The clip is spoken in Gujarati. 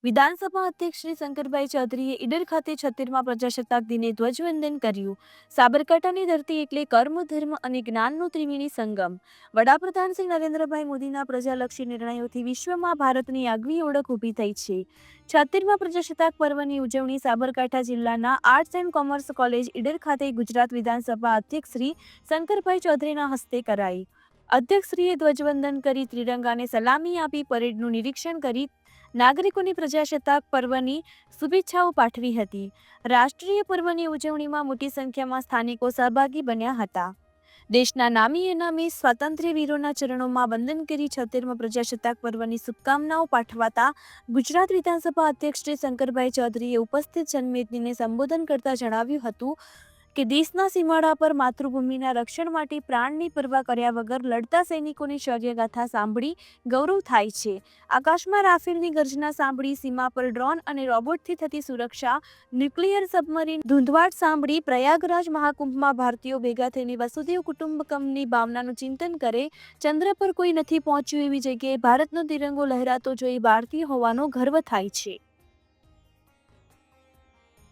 વિધાનસભા અધ્યક્ષ શ્રી શંકરભાઈ ચૌધરીએ ઈડર ખાતે 76મા પ્રજાસત્તાક દિને ધ્વજવંદન કર્યું। સાબરકાંઠાની ધરતી એટલે કર્મ, ધર્મ અને જ્ઞાનનો ત્રિવેણી સંગમ। વડાપ્રધાન શ્રી નરેન્દ્રભાઈ મોદીના પ્રજાલક્ષી નિર્ણયોથી વિશ્વમાં ભારતની આગવી ઓળખ ઊભી થઈ છે। 76મા પ્રજાસત્તાક પર્વની ઉજવણી સાબરકાંઠા જિલ્લાના arts and commerce college Idar ખાતે ગુજરાત વિધાનસભા અધ્યક્ષ શ્રી શંકરભાઈ ચૌધરીના હસ્તે કરાઈ। અધ્યક્ષશ્રીએ ધ્વજવંદન કરી ત્રિરંગાને સલામી આપી પરેડનું નિરીક્ષણ કરી નાગરિકોની પ્રજાસત્તાક પર્વની શુભેચ્છાઓ પાઠવી હતી। રાષ્ટ્રીય પર્વની ઉજવણીમાં મોટી સંખ્યામાં સ્થાનિકો સહભાગી બન્યા હતા। દેશના નામી અનામી સ્વાતંત્ર્ય વીરોના ચરણોમાં વંદન કરી 76મા પ્રજાસત્તાક પર્વની શુભકામનાઓ પાઠવતા ગુજરાત વિધાનસભા અધ્યક્ષ શ્રી શંકરભાઈ ચૌધરીએ ઉપસ્થિત જનમેદનીને સંબોધન કરતા જણાવ્યું હતું કે દેશના સીમાડા પર માતૃભૂમિના રક્ષણ માટે પ્રાણની પરવા કર્યા વગર લડતા સૈનિકોની શૌર્યગાથા સાંભળી ગૌરવ થાય છે। આકાશમાં રાફેલની ગર્જના સાંભળી, સીમા પર ડ્રોન અને રોબોટથી થતી સુરક્ષા, ન્યુક્લિયર સબમરીન ધૂંધવાટ સાંભળી, પ્રયાગરાજ મહાકુંભમાં ભારતીયો ભેગા થઈને વસુદેવ કુટુંબકમની ભાવનાનું ચિંતન કરે, ચંદ્ર પર કોઈ નથી પહોંચ્યું એવી જગ્યાએ ભારતનો તિરંગો લહેરાતો જોઈ ભારતીય હોવાનો ગર્વ થાય છે।